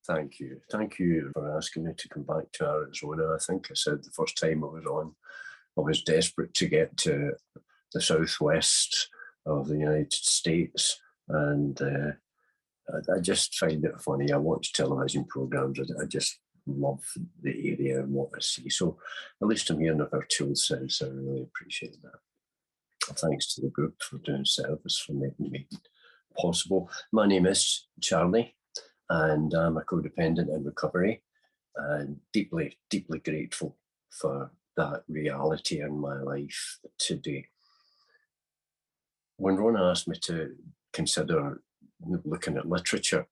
Thank you. Thank you for asking me to come back to Arizona. I think I said the first time I was on, I was desperate to get to the southwest of the United States. And I just find it funny. I watch television programs. I just love the area and what I see. So at least I'm hearing a virtual sense. I really appreciate that. Thanks to the group for doing service, for making me possible. My name is Charlie, and I'm a codependent in recovery, and deeply, deeply grateful for that reality in my life today. When Rona asked me to consider looking at literature,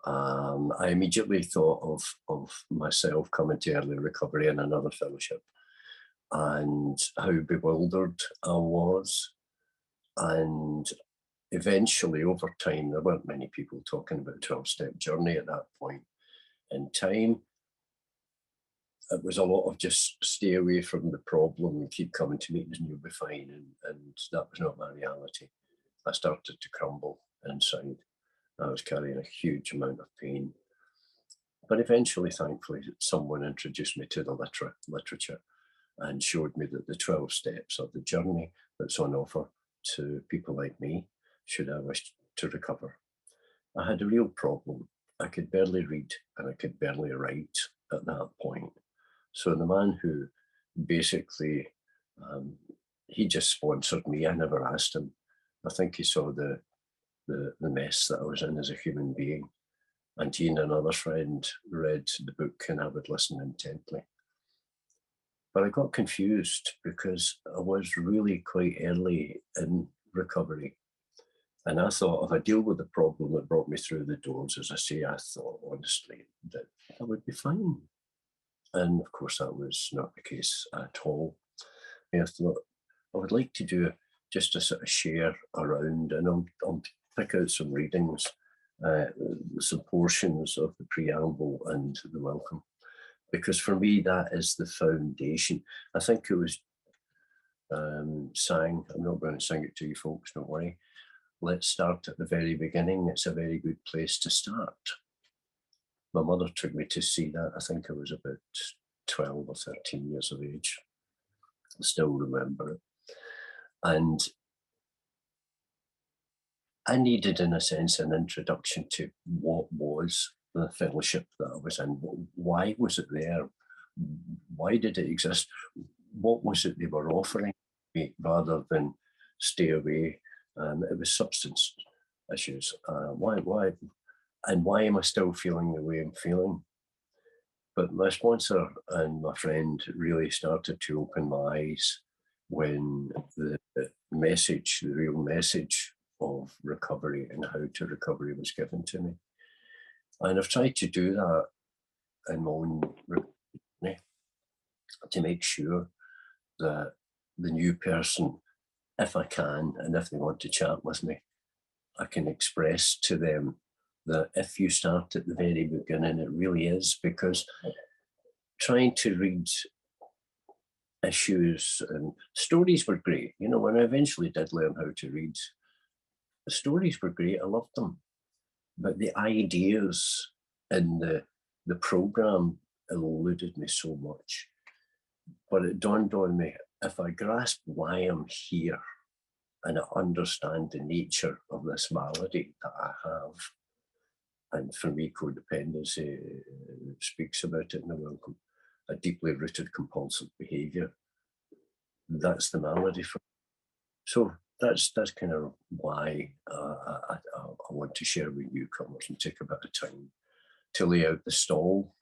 I immediately thought of myself coming to early recovery in another fellowship and how bewildered I was. And eventually, over time, there weren't many people talking about a 12-step journey at that point in time. It was a lot of just stay away from the problem and keep coming to meetings and you'll be fine. And that was not my reality. I started to crumble inside. I was carrying a huge amount of pain. But eventually, thankfully, someone introduced me to the literature and showed me that the 12 steps are the journey that's on offer to people like me, should I wish to recover. I had a real problem. I could barely read and I could barely write at that point. So the man who basically, he just sponsored me. I never asked him. I think he saw the mess that I was in as a human being. And he and another friend read the book and I would listen intently. But I got confused because I was really quite early in recovery. And I thought if I deal with the problem that brought me through the doors, as I say, I thought honestly that I would be fine. And of course, that was not the case at all. I thought I would like to do just a sort of share around, and I'll pick out some readings, some portions of the preamble and the welcome, because for me, that is the foundation. I think it was sang, I'm not going to sing it to you folks, don't worry. Let's start at the very beginning. It's a very good place to start. My mother took me to see that. I think I was about 12 or 13 years of age. I still remember it. And I needed, in a sense, an introduction to what was the fellowship that I was in. Why was it there? Why did it exist? What was it they were offering me rather than stay away? It was substance issues. Why? And why am I still feeling the way I'm feeling? But my sponsor and my friend really started to open my eyes when the message, the real message of recovery and how to recovery was given to me. And I've tried to do that in my own recovery to make sure that the new person, if I can, and if they want to chat with me, I can express to them that if you start at the very beginning, it really is, because trying to read issues and stories were great. You know, when I eventually did learn how to read, the stories were great. I loved them. But the ideas in the program eluded me so much. But it dawned on me, if I grasp why I'm here and I understand the nature of this malady that I have, and for me, codependency speaks about it in the welcome, a deeply rooted compulsive behavior. That's the malady for me. So that's kind of why I want to share with newcomers and take a bit of time to lay out the stall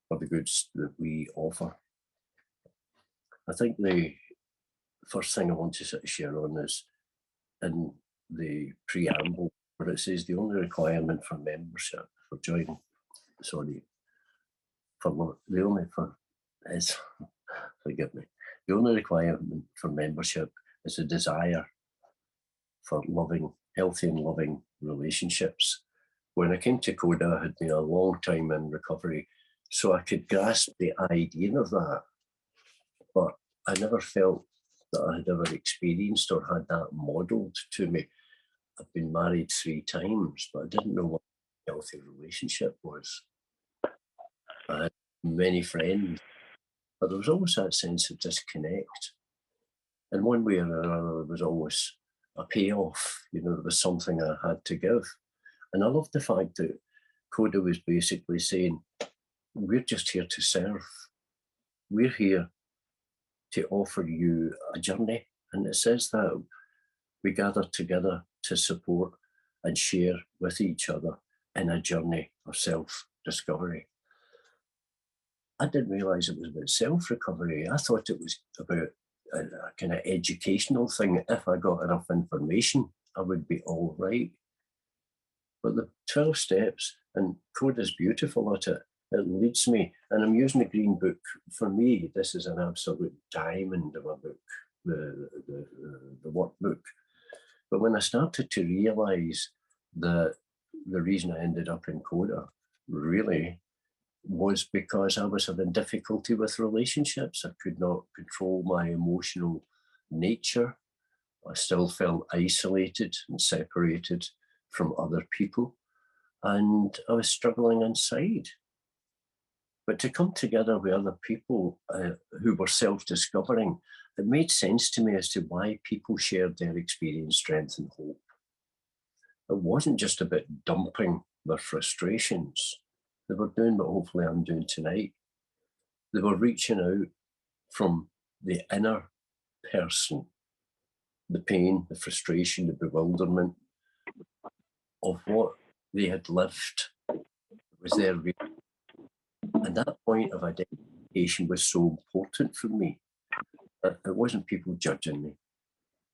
for the goods that we offer. I think the first thing I want to sort of share on is in the preamble where it says the only requirement for membership, for joining, sorry, for the only for is, forgive me, the only requirement for membership is a desire for loving, healthy and loving relationships. When I came to CoDA, I had been a long time in recovery, so I could grasp the idea of that, but I never felt that I had ever experienced or had that modelled to me. I've been married 3 times, but I didn't know what a healthy relationship was. I had many friends, but there was always that sense of disconnect. In one way or another, there was always a payoff. You know, there was something I had to give. And I love the fact that CoDA was basically saying, we're just here to serve. We're here to offer you a journey. And it says that we gather together to support and share with each other in a journey of self discovery. I didn't realize it was about self recovery. I thought it was about a kind of educational thing. If I got enough information, I would be all right. But the 12 steps, and CoDA is beautiful at it. It leads me, and I'm using the green book. For me, this is an absolute diamond of a book, the workbook. But when I started to realize that the reason I ended up in CoDA really was because I was having difficulty with relationships. I could not control my emotional nature. I still felt isolated and separated from other people. And I was struggling inside. But to come together with other people who were self discovering, it made sense to me as to why people shared their experience, strength, and hope. It wasn't just about dumping their frustrations. They were doing what hopefully I'm doing tonight. They were reaching out from the inner person, the pain, the frustration, the bewilderment of what they had lived. It was their real. And that point of identification was so important for me. It wasn't people judging me.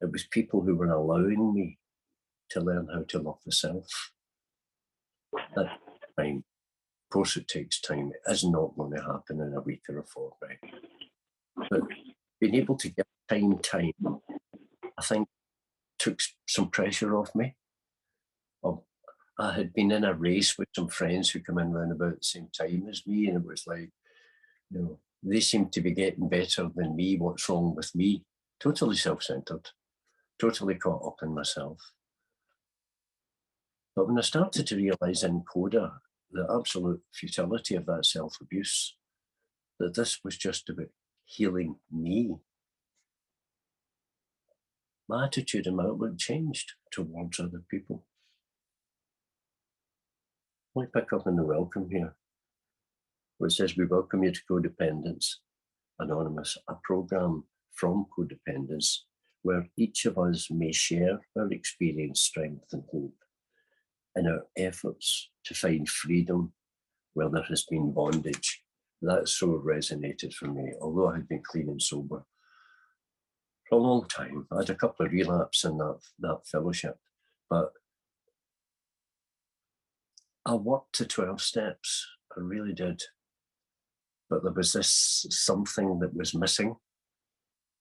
It was people who were allowing me to learn how to love the self. That time, of course, it takes time. It is not going to happen in a week or a fortnight. But being able to give time, I think took some pressure off me. I had been in a race with some friends who come in around about the same time as me, and it was like, you know, they seem to be getting better than me. What's wrong with me? Totally self-centered, totally caught up in myself. But when I started to realize in CoDA the absolute futility of that self-abuse, that this was just about healing me, my attitude and my outlook changed towards other people. I might pick up on the welcome here, which says, we welcome you to Codependence Anonymous, a program from Codependence where each of us may share our experience, strength, and hope in our efforts to find freedom where there has been bondage. That so resonated for me, although I had been clean and sober for a long time. I had a couple of relapses in that fellowship, but I worked to 12 steps. I really did. But there was this something that was missing.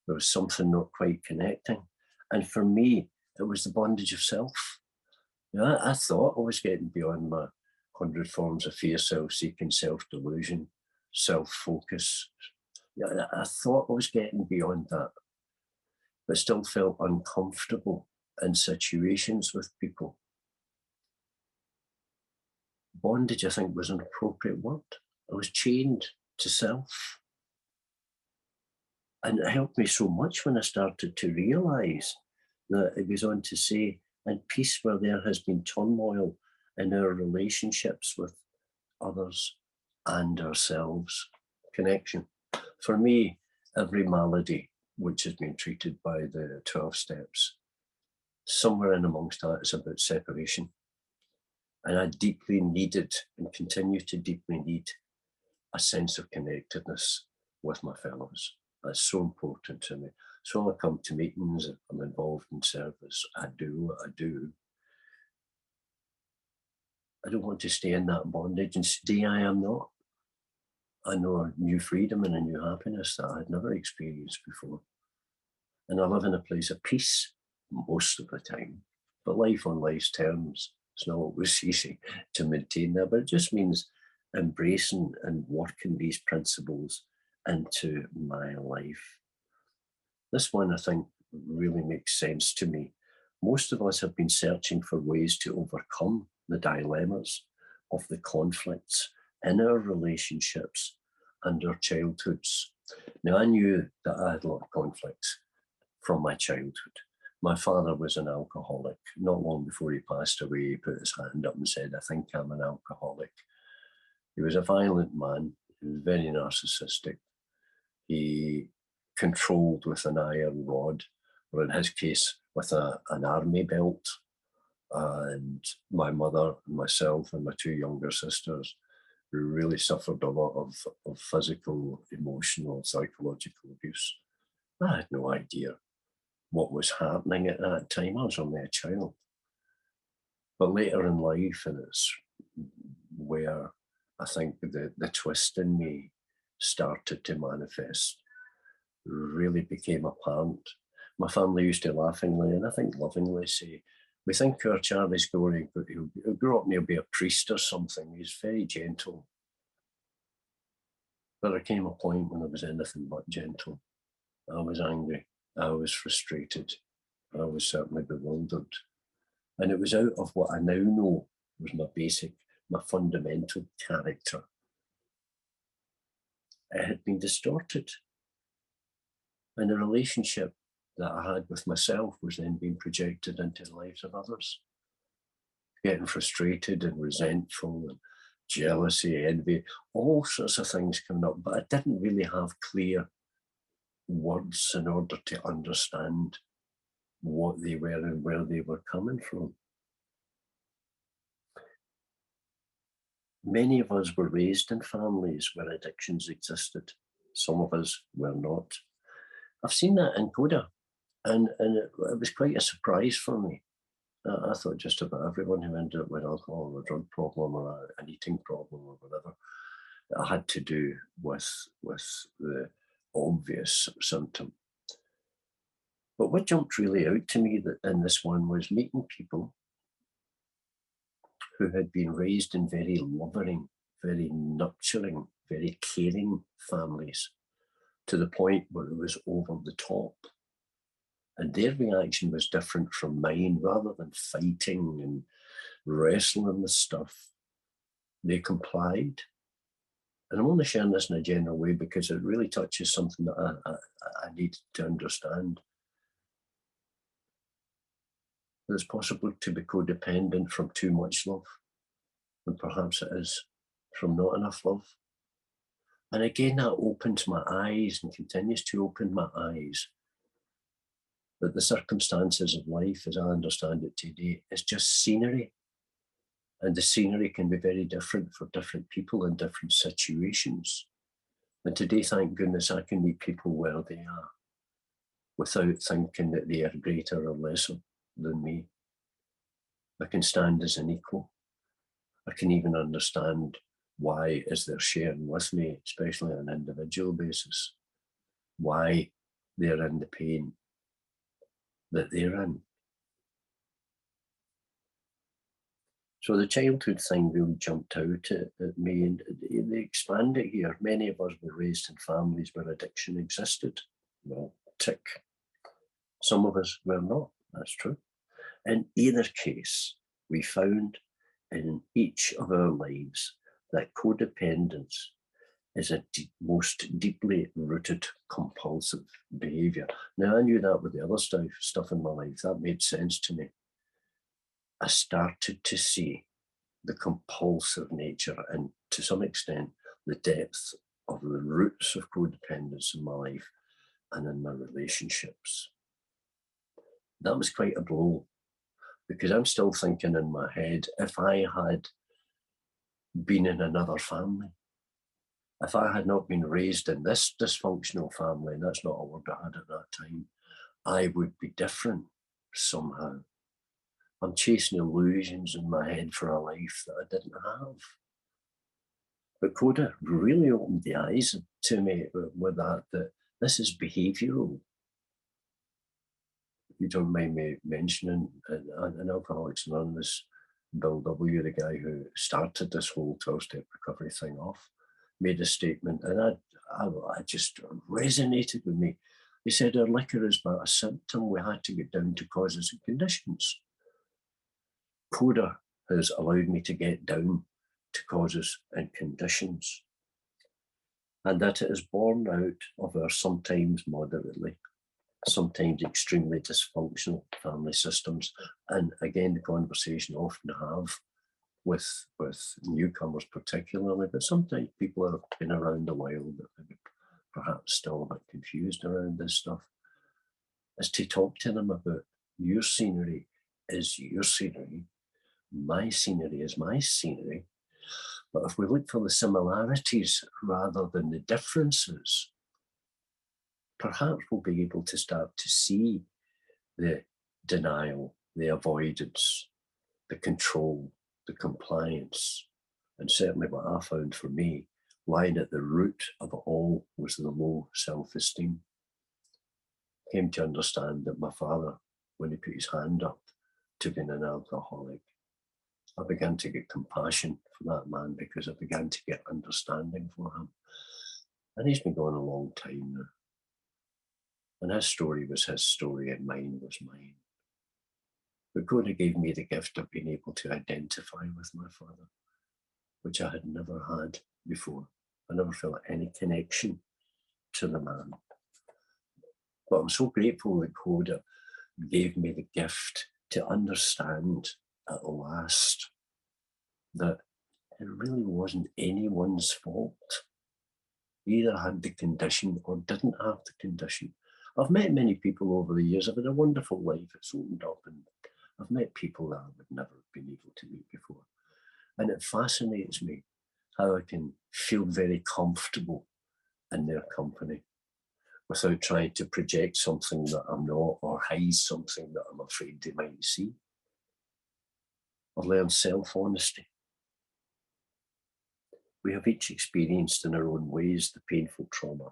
There was something not quite connecting. And for me, it was the bondage of self. You know, I thought I was getting beyond my 100 forms of fear, self-seeking, self-delusion, self-focus. Yeah, I thought I was getting beyond that, but still felt uncomfortable in situations with people. Bondage, I think, was an appropriate word. I was chained to self. And it helped me so much when I started to realize that it goes on to say, and peace where there has been turmoil in our relationships with others and ourselves. Connection. For me, every malady which has been treated by the 12 steps, somewhere in amongst that is about separation. And I deeply needed and continue to deeply need a sense of connectedness with my fellows. That's so important to me. So I come to meetings, I'm involved in service, I do what I do. I don't want to stay in that bondage, and today I am not. I know a new freedom and a new happiness that I had never experienced before. And I live in a place of peace most of the time. But life on life's terms, it's not always easy to maintain that, but it just means embracing and working these principles into my life. This one, I think, really makes sense to me. Most of us have been searching for ways to overcome the dilemmas of the conflicts in our relationships and our childhoods. Now, I knew that I had a lot of conflicts from my childhood. My father was an alcoholic. Not long before he passed away, he put his hand up and said, "I think I'm an alcoholic." He was a violent man. He was very narcissistic. He controlled with an iron rod, or in his case, with an army belt. And my mother, and myself, and my two younger sisters, we really suffered a lot of physical, emotional, psychological abuse. I had no idea what was happening at that time. I was only a child. But later in life, and it's where I think the twist in me started to manifest, really became apparent. My family used to laughingly, and I think lovingly, say, "We think our Charlie's going, but he'll grow up and he'll be a priest or something. He's very gentle." But there came a point when I was anything but gentle. I was angry. I was frustrated. I was certainly bewildered. And it was out of what I now know was my fundamental character. It had been distorted. And the relationship that I had with myself was then being projected into the lives of others. Getting frustrated and resentful and jealousy, envy, all sorts of things coming up. But I didn't really have clear words in order to understand what they were and where they were coming from. Many of us were raised in families where addictions existed. Some of us were not. I've seen that in CoDA, and it was quite a surprise for me. I thought just about everyone who ended up with alcohol or a drug problem or an eating problem or whatever, it had to do with the obvious symptom. But what jumped really out to me in this one was meeting people who had been raised in very loving, very nurturing, very caring families, to the point where it was over the top. And their reaction was different from mine. Rather than fighting and wrestling with stuff, they complied. And I'm only sharing this in a general way because it really touches something that I need to understand. It's possible to be codependent from too much love, and perhaps it is from not enough love. And again, that opens my eyes and continues to open my eyes that the circumstances of life, as I understand it today, is just scenery. And the scenery can be very different for different people in different situations. And today, thank goodness, I can meet people where they are without thinking that they are greater or lesser than me. I can stand as an equal. I can even understand why, as they're sharing with me, especially on an individual basis, why they're in the pain that they're in. So the childhood thing really jumped out at me, and they expand it here. Many of us were raised in families where addiction existed. Well, tick. Some of us were not. That's true. In either case, we found in each of our lives that codependence is a most deeply rooted compulsive behaviour. Now, I knew that with the other stuff in my life. That made sense to me. I started to see the compulsive nature and, to some extent, the depth of the roots of codependence in my life and in my relationships. That was quite a blow, because I'm still thinking in my head, if I had been in another family, if I had not been raised in this dysfunctional family, and that's not a word I had at that time, I would be different somehow. I'm chasing illusions in my head for a life that I didn't have. But CoDA really opened the eyes to me with that this is behavioural. If you don't mind me mentioning, in Alcoholics Anonymous, Bill W., the guy who started this whole 12-step recovery thing off, made a statement, and I just resonated with me. He said, our liquor is but a symptom. We had to get down to causes and conditions. CoDA has allowed me to get down to causes and conditions, and that it is born out of our sometimes moderately, sometimes extremely dysfunctional family systems. And again, the conversation I often have with newcomers particularly, but sometimes people who have been around a while that maybe perhaps still a bit confused around this stuff, is to talk to them about your scenery is your scenery, my scenery is my scenery. But if we look for the similarities rather than the differences, perhaps we'll be able to start to see the denial, the avoidance, the control, the compliance. And certainly what I found for me, lying at the root of it all was the low self-esteem. Came to understand that my father, when he put his hand up to being an alcoholic, I began to get compassion for that man because I began to get understanding for him. And he's been gone a long time now. And his story was his story and mine was mine. But CoDA gave me the gift of being able to identify with my father, which I had never had before. I never felt any connection to the man. But I'm so grateful that CoDA gave me the gift to understand at last that it really wasn't anyone's fault. Either had the condition or didn't have the condition. I've met many people over the years. I've had a wonderful life. It's opened up, and I've met people that I would never have been able to meet before. And it fascinates me how I can feel very comfortable in their company without trying to project something that I'm not or hide something that I'm afraid they might see. I've learned self-honesty. We have each experienced in our own ways the painful trauma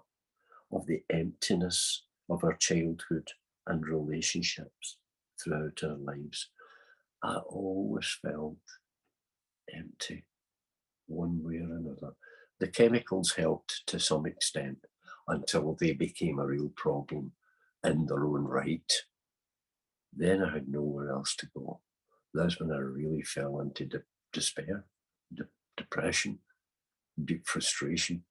of the emptiness of our childhood and relationships throughout our lives. I always felt empty, one way or another. The chemicals helped to some extent until they became a real problem in their own right. Then I had nowhere else to go. That's when I really fell into despair, depression, deep frustration.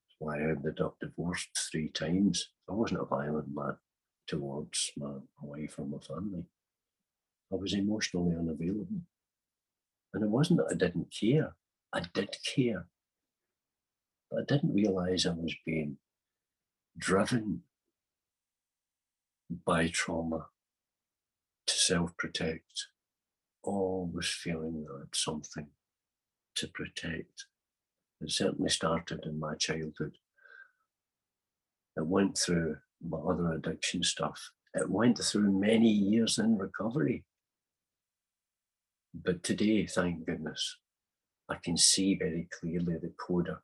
That's why I ended up divorced 3 times. I wasn't a violent man towards my wife or my family. I was emotionally unavailable. And it wasn't that I didn't care. I did care. But I didn't realise I was being driven by trauma to self-protect, always feeling that I had something to protect. It certainly started in my childhood. It went through my other addiction stuff. It went through many years in recovery. But today, thank goodness, I can see very clearly that CoDA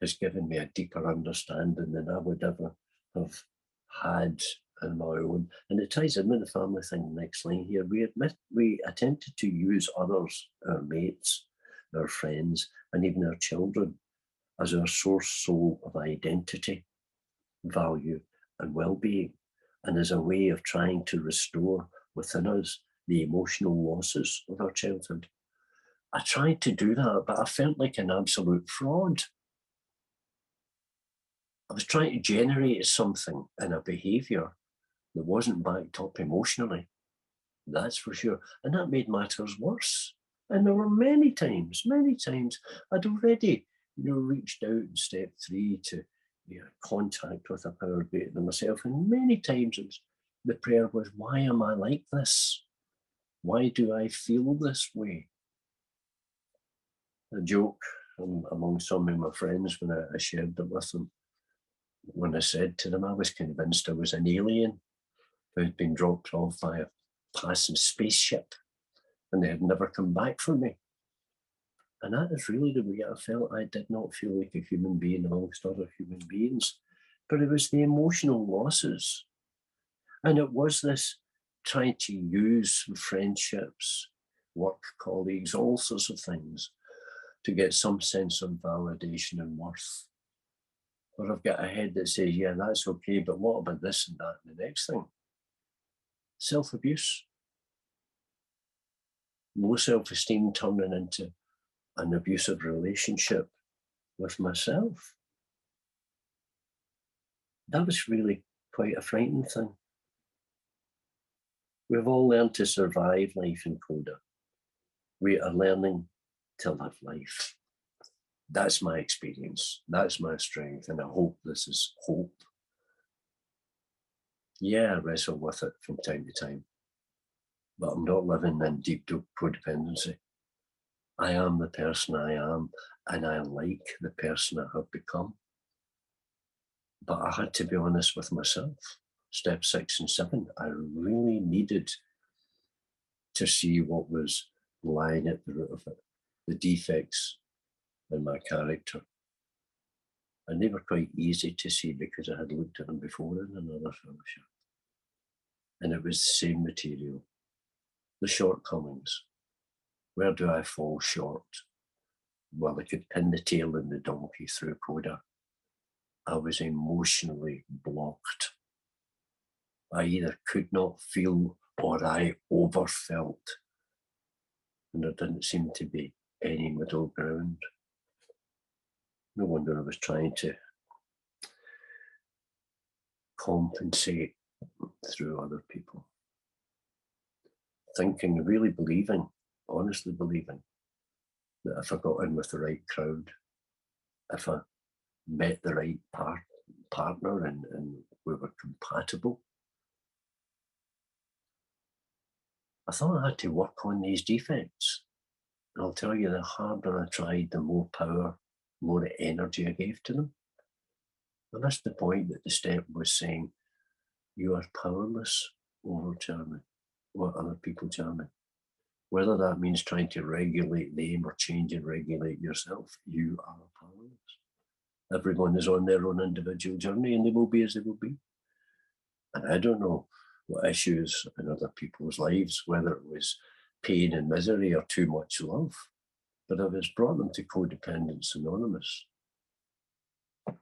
has given me a deeper understanding than I would ever have had on my own. And it ties in with the family thing, the next line here. We attempted to use others, our mates, our friends, and even our children as our source soul of identity, value, and well-being, and as a way of trying to restore within us the emotional losses of our childhood. I tried to do that, but I felt like an absolute fraud. I was trying to generate something in a behaviour that wasn't backed up emotionally. That's for sure. And that made matters worse. And there were many times I'd already, reached out in step 3 to contact with a power greater than myself. And many times the prayer was, why am I like this? Why do I feel this way? A joke among some of my friends when I shared it with them. When I said to them, I was convinced I was an alien who had been dropped off by a passing spaceship and they had never come back for me. And that is really the way I felt. I did not feel like a human being amongst other human beings, but it was the emotional losses. And it was this trying to use friendships, work colleagues, all sorts of things to get some sense of validation and worth. Or I've got a head that says, yeah, that's okay, but what about this and that and the next thing? Self-abuse. Low self-esteem turning into an abusive relationship with myself. That was really quite a frightening thing. We've all learned to survive life in CoDA. We are learning to live life. That's my experience. That's my strength. And I hope this is hope. Yeah, I wrestle with it from time to time, but I'm not living in deep codependency. I am the person I am, and I like the person I have become. But I had to be honest with myself. Step 6 and 7, I really needed to see what was lying at the root of it, the defects in my character. And they were quite easy to see because I had looked at them before in another fellowship. And it was the same material. The shortcomings. Where do I fall short? Well, I could pin the tail in the donkey through CoDA. I was emotionally blocked. I either could not feel or I overfelt. And there didn't seem to be any middle ground. No wonder I was trying to compensate through other people. Thinking, really believing, honestly believing that if I got in with the right crowd, if I met the right partner and we were compatible, I thought I had to work on these defects. And I'll tell you, the harder I tried, the more power, more energy I gave to them. I missed the point that the step was saying, you are powerless over Jeremy, what other people tell me. Whether that means trying to regulate them or change and regulate yourself, you are powerless. Everyone is on their own individual journey and they will be as they will be. And I don't know what issues in other people's lives, whether it was pain and misery or too much love, but if it's brought them to Codependence Anonymous,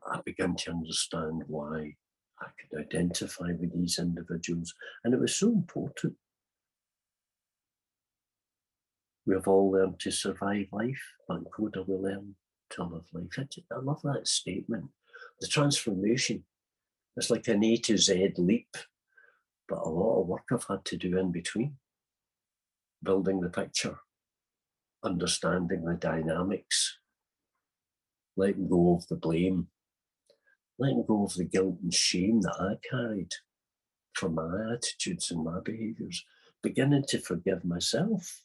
I began to understand why I could identify with these individuals. And it was so important. We have all learned to survive life, but in CoDA we learn to live life. I love that statement. The transformation, it's like an A to Z leap, but a lot of work I've had to do in between. Building the picture, understanding the dynamics, letting go of the blame, letting go of the guilt and shame that I carried for my attitudes and my behaviours, beginning to forgive myself.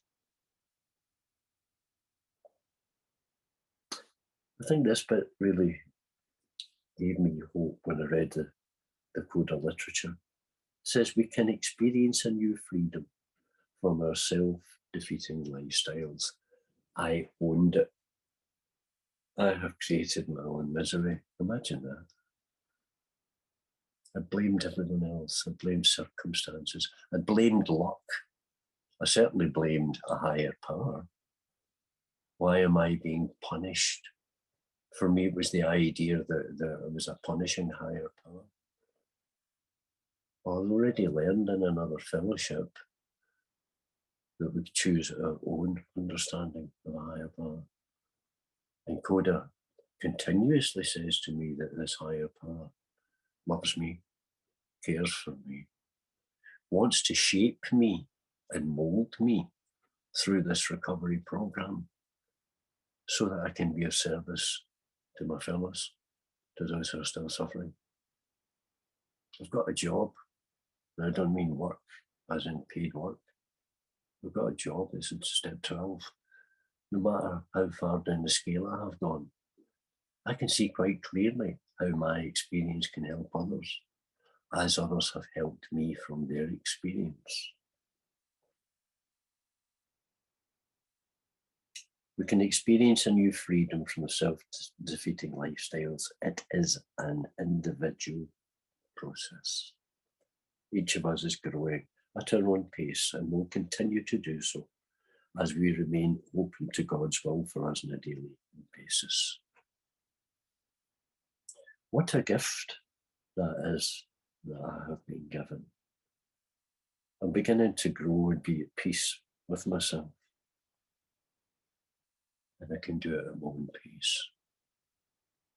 I think this bit really gave me hope when I read the CoDA literature. It says we can experience a new freedom from our self-defeating lifestyles. I owned it. I have created my own misery. Imagine that. I blamed everyone else. I blamed circumstances. I blamed luck. I certainly blamed a higher power. Why am I being punished? For me, it was the idea that there was a punishing higher power. Well, I've already learned in another fellowship that we choose our own understanding of a higher power. And CoDA continuously says to me that this higher power loves me, cares for me, wants to shape me and mold me through this recovery program so that I can be of service to my fellows, to those who are still suffering. I've got a job, and I don't mean work as in paid work. I've got a job, this is step 12. No matter how far down the scale I have gone, I can see quite clearly how my experience can help others, as others have helped me from their experience. We can experience a new freedom from the self-defeating lifestyles. It is an individual process. Each of us is growing at our own pace and will continue to do so as we remain open to God's will for us on a daily basis. What a gift that is that I have been given. I'm beginning to grow and be at peace with myself. and I can do it at my own pace.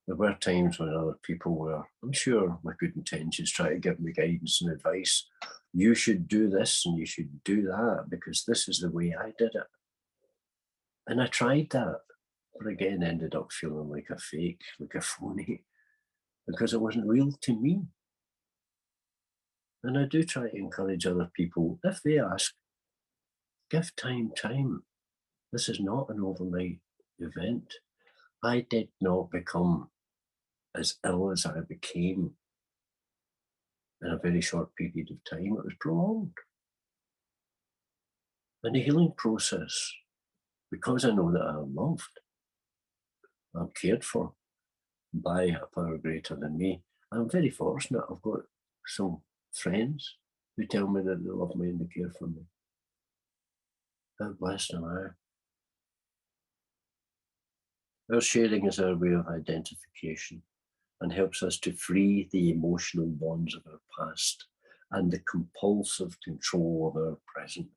There were times when other people were, I'm sure, with good intentions, trying to give me guidance and advice. You should do this and you should do that because this is the way I did it. And I tried that, but again ended up feeling like a fake, like a phony, because it wasn't real to me. And I do try to encourage other people, if they ask, give time. This is not an overnight event. I did not become as ill as I became in a very short period of time. It was prolonged. And the healing process, because I know that I'm loved, I'm cared for by a power greater than me, I'm very fortunate. I've got some friends who tell me that they love me and they care for me. How blessed am I? Our sharing is our way of identification and helps us to free the emotional bonds of our past and the compulsive control of our present.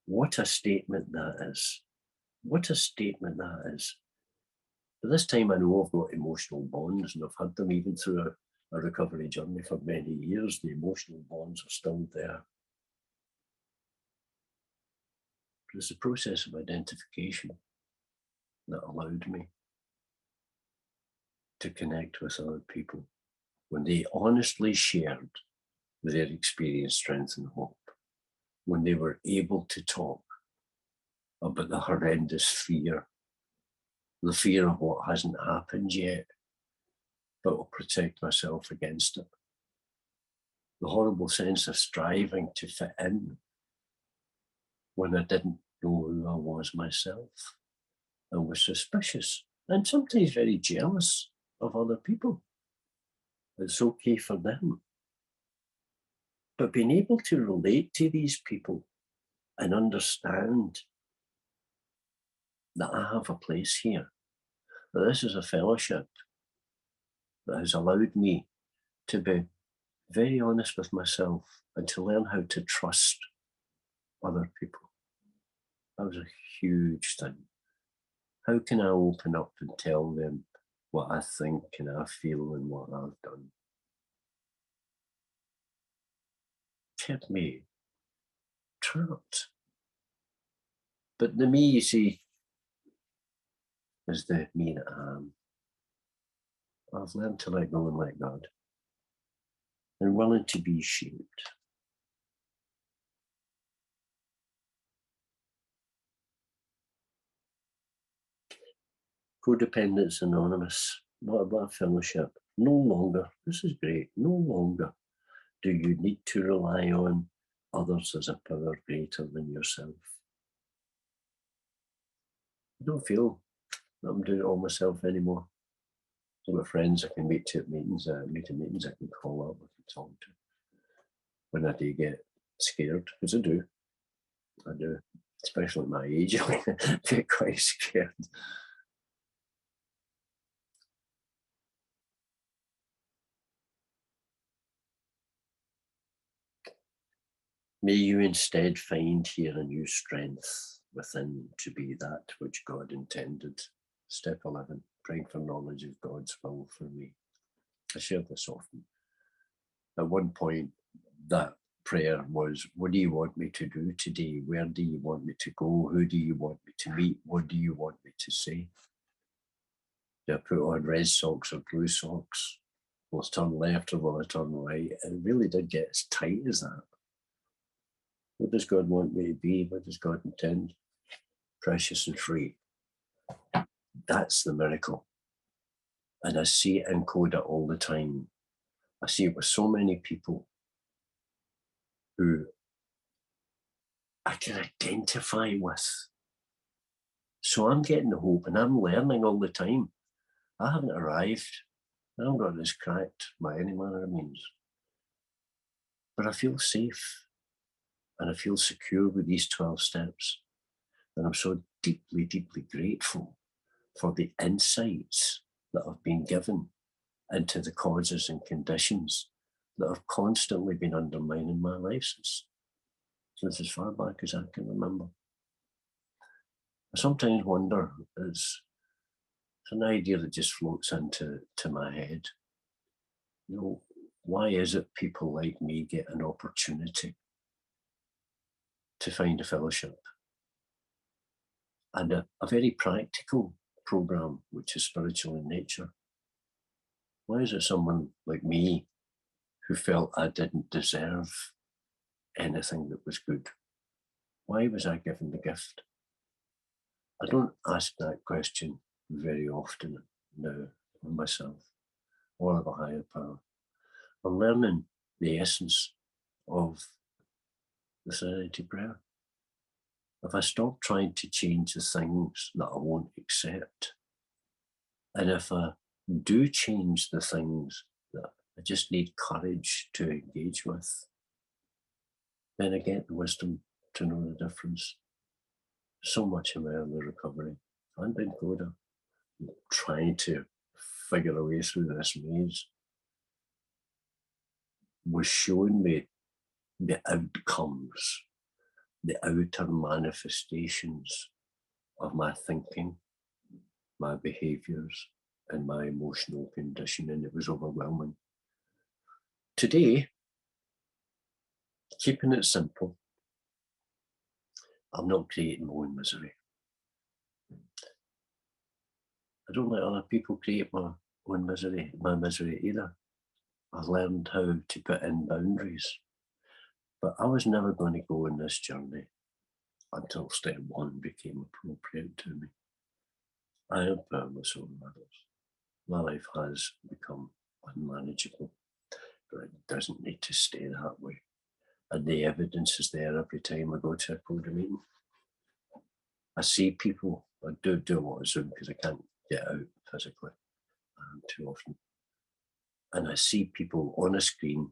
What a statement that is. What a statement that is. But this time I know I've got emotional bonds and I've had them even through a recovery journey for many years. The emotional bonds are still there. But it's the process of identification that allowed me to connect with other people when they honestly shared their experience, strength, and hope, when they were able to talk about the horrendous fear, the fear of what hasn't happened yet, but will protect myself against it, the horrible sense of striving to fit in when I didn't know who I was myself and was suspicious and sometimes very jealous of other people. It's okay for them. But being able to relate to these people and understand that I have a place here, that this is a fellowship that has allowed me to be very honest with myself and to learn how to trust other people. That was a huge thing. How can I open up and tell them what I think and I feel and what I've done? Kept me trapped. But the me, you see, is the me that I am. I've learned to let go and let God and willing to be shaped. Codependence Anonymous. What about fellowship? No longer, this is great, no longer do you need to rely on others as a power greater than yourself. I don't feel that I'm doing it all myself anymore. I've got friends I can meet at meetings I can call up, I can talk to. When I do get scared, because I do, especially at my age, I get quite scared. May you instead find here a new strength within to be that which God intended. Step 11, praying for knowledge of God's will for me. I share this often. At one point, that prayer was, what do you want me to do today? Where do you want me to go? Who do you want me to meet? What do you want me to say? Do I put on red socks or blue socks? Will I turn left or will I turn right? It really did get as tight as that. What does God want me to be? What does God intend? Precious and free. That's the miracle. And I see it in CoDA all the time. I see it with so many people who I can identify with. So I'm getting the hope and I'm learning all the time. I haven't arrived. I haven't got this cracked by any manner of means. But I feel safe and I feel secure with these 12 steps. And I'm so deeply, deeply grateful for the insights that have been given into the causes and conditions that have constantly been undermining my life since as far back as I can remember. I sometimes wonder, it's an idea that just floats into my head. You know, why is it people like me get an opportunity to find a fellowship and a very practical program which is spiritual in nature? Why is it someone like me who felt I didn't deserve anything that was good? Why was I given the gift? I don't ask that question very often now of myself or of a higher power. I'm learning the essence of the Serenity Prayer. If I stop trying to change the things that I won't accept, and if I do change the things that I just need courage to engage with, then I get the wisdom to know the difference. So much in my early recovery and in CoDA, trying to figure a way through this maze, was showing me the outcomes, the outer manifestations of my thinking, my behaviours, and my emotional condition, and it was overwhelming. Today, keeping it simple, I'm not creating my own misery. I don't let other people create my own misery, my misery either. I learned how to put in boundaries, but I was never going to go on this journey until step one became appropriate to me. I am powerless over others. My life has become unmanageable, but it doesn't need to stay that way. And the evidence is there every time I go to a CoDA meeting. I see people, I do a lot of Zoom because I can't get out physically too often. And I see people on a screen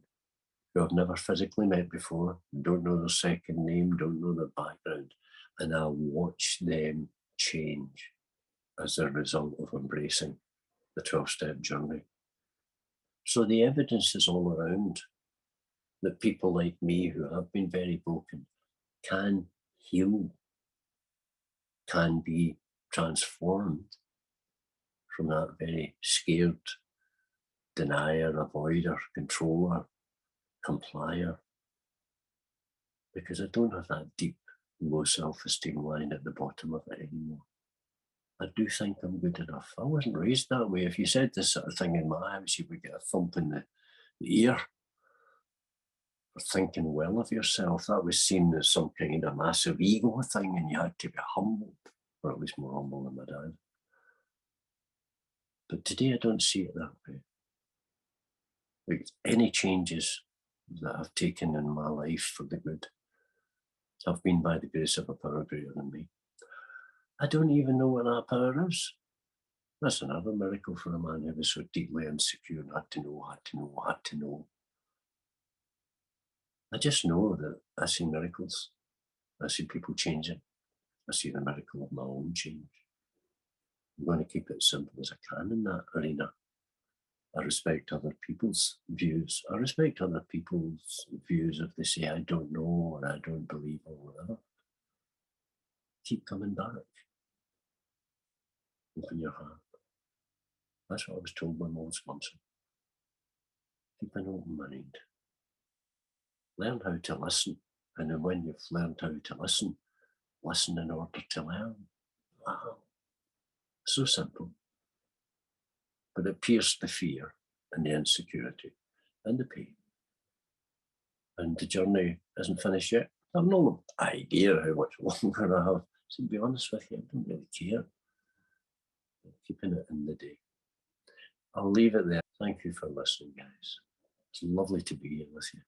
who I've never physically met before, don't know their second name, don't know their background, and I watch them change as a result of embracing the 12-step journey. So the evidence is all around that people like me who have been very broken can heal, can be transformed from that very scared denier, avoider, controller, complier, because I don't have that deep, low self-esteem lying at the bottom of it anymore. I do think I'm good enough. I wasn't raised that way. If you said this sort of thing in my house, you would get a thump in the ear for thinking well of yourself. That was seen as some kind of massive ego thing, and you had to be humble, or at least more humble than my dad. But today I don't see it that way. Like any changes that I've taken in my life for the good have been by the grace of a power greater than me. I don't even know what that power is. That's another miracle for a man who was so deeply insecure and had to know. I just know that I see miracles. I see people changing. I see the miracle of my own change. I'm going to keep it as simple as I can in that arena. I respect other people's views. I respect other people's views if they say I don't know or I don't believe or whatever. Keep coming back. Open your heart. That's what I was told by my old sponsor. Keep an open mind. Learn how to listen. And then when you've learned how to listen in order to learn. Wow. So simple. But it pierced the fear and the insecurity and the pain. And the journey isn't finished yet. I've no idea how much longer I have. To be honest with you, I don't really care. I'm keeping it in the day. I'll leave it there. Thank you for listening, guys. It's lovely to be here with you.